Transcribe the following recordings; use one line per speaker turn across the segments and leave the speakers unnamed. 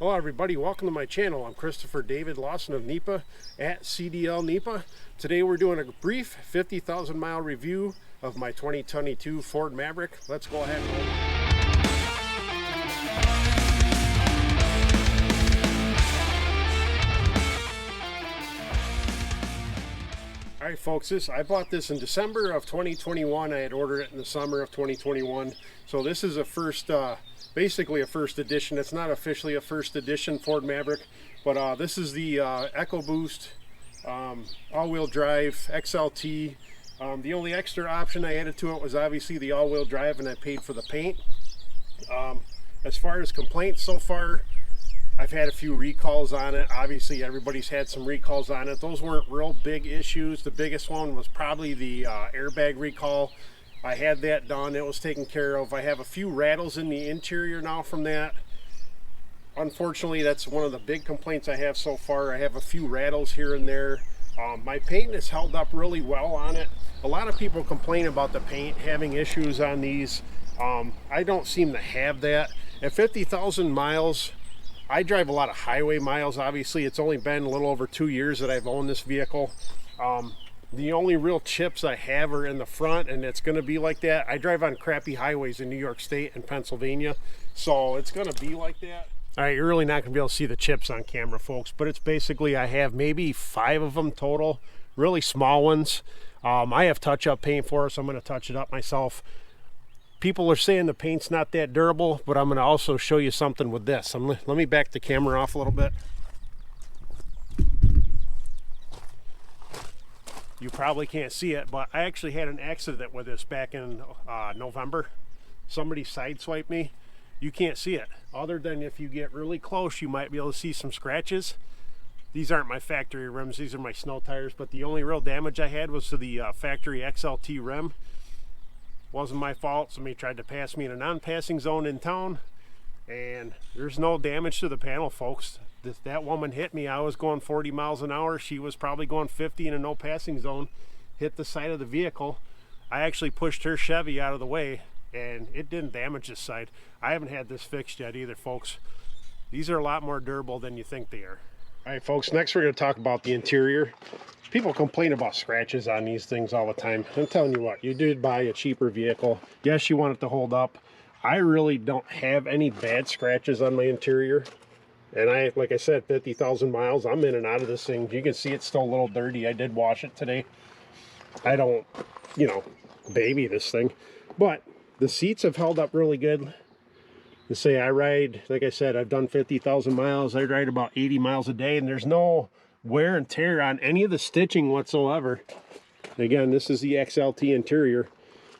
Hello everybody, welcome to my channel. I'm Christopher David Lawson of NEPA at CDL NEPA. Today we're doing a brief 50,000 mile review of my 2022 Ford Maverick. Let's go ahead and Alright folks, I bought this in December of 2021. I had ordered it in the summer of 2021. So this is basically a first edition. It's not officially a first edition Ford Maverick, but this is the EcoBoost all-wheel drive XLT. The only extra option I added to it was obviously the all-wheel drive, and I paid for the paint. As far as complaints so far, I've had a few recalls on it. Obviously everybody's had some recalls on it. Those weren't real big issues. The biggest one was probably the airbag recall. I had that done. It was taken care of. I have a few rattles in the interior now from that. Unfortunately, that's one of the big complaints I have so far. I have a few rattles here and there. My paint has held up really well on it. A lot of people complain about the paint having issues on these. I don't seem to have that. At 50,000 miles, I drive a lot of highway miles. Obviously, it's only been a little over 2 years that I've owned this vehicle. The only real chips I have are in the front, and it's going to be like that. I drive on crappy highways in New York State and Pennsylvania, so it's going to be like that. All right, you're really not going to be able to see the chips on camera, folks, but it's basically, I have maybe 5 of them total, really small ones. I have touch-up paint for it, so I'm going to touch it up myself. People are saying the paint's not that durable, but I'm going to also show you something with this. Let me back the camera off a little bit. You probably can't see it, but I actually had an accident with this back in November. Somebody sideswiped me. You can't see it. Other than if you get really close, you might be able to see some scratches. These aren't my factory rims, these are my snow tires, but the only real damage I had was to the factory XLT rim. Wasn't my fault. Somebody tried to pass me in a non-passing zone in town, and there's no damage to the panel, folks. That woman hit me. I was going 40 miles an hour. She was probably going 50 in a no passing zone. Hit the side of the vehicle. I actually pushed her Chevy out of the way, and it didn't damage this side. I haven't had this fixed yet either, folks. These are a lot more durable than you think they are. All right, folks, next we're going to talk about the interior. People complain about scratches on these things all the time. I'm telling you what, you did buy a cheaper vehicle. Yes, you want it to hold up. I really don't have any bad scratches on my interior. And like I said, 50,000 miles, I'm in and out of this thing. You can see it's still a little dirty. I did wash it today. I don't, baby this thing. But the seats have held up really good. To say I ride, like I said, I've done 50,000 miles. I ride about 80 miles a day, and there's no wear and tear on any of the stitching whatsoever. Again, this is the XLT interior.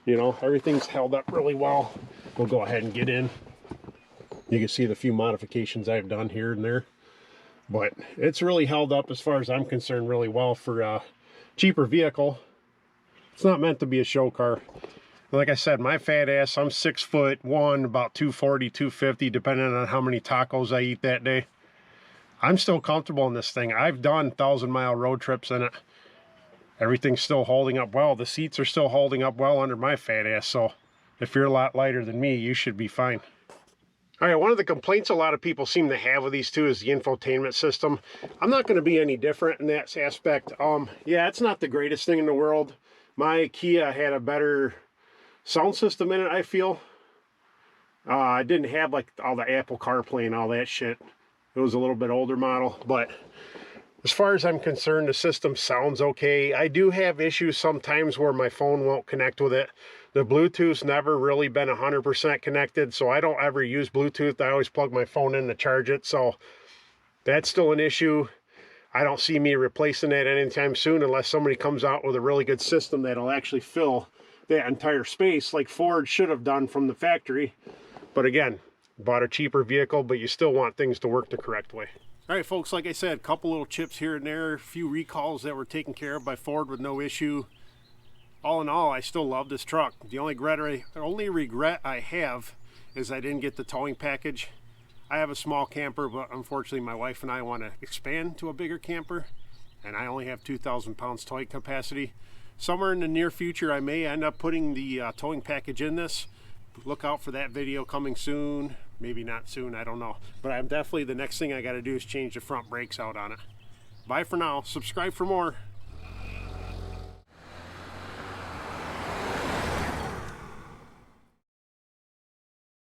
Everything's held up really well. We'll go ahead and get in. You can see the few modifications I've done here and there, but it's really held up as far as I'm concerned really well for a cheaper vehicle. It's not meant to be a show car. Like I said, my fat ass, I'm 6'1", about 240, 250, depending on how many tacos I eat that day. I'm still comfortable in this thing. I've done 1,000-mile road trips in it. Everything's still holding up well. The seats are still holding up well under my fat ass, so if you're a lot lighter than me, you should be fine. All right, one of the complaints a lot of people seem to have with these two is the infotainment system. I'm not going to be any different in that aspect. Yeah, it's not the greatest thing in the world. My Kia had a better sound system in it, I feel. I didn't have like all the Apple CarPlay and all that shit. It was a little bit older model, but as far as I'm concerned, the system sounds okay. I do have issues sometimes where my phone won't connect with it. The Bluetooth's never really been 100% connected, so I don't ever use Bluetooth. I always plug my phone in to charge it, so that's still an issue. I don't see me replacing that anytime soon unless somebody comes out with a really good system that'll actually fill that entire space like Ford should have done from the factory. But again, bought a cheaper vehicle, but you still want things to work the correct way. All right, folks, like I said, a couple little chips here and there, a few recalls that were taken care of by Ford with no issue. All in all, I still love this truck. The only regret I have is I didn't get the towing package. I have a small camper, but unfortunately my wife and I want to expand to a bigger camper, and I only have 2,000 pounds towing capacity. Somewhere in the near future, I may end up putting the towing package in this. Look out for that video coming soon. maybe not soon, I don't know. But I'm definitely, the next thing I got to do is change the front brakes out on it. Bye for now. Subscribe for more.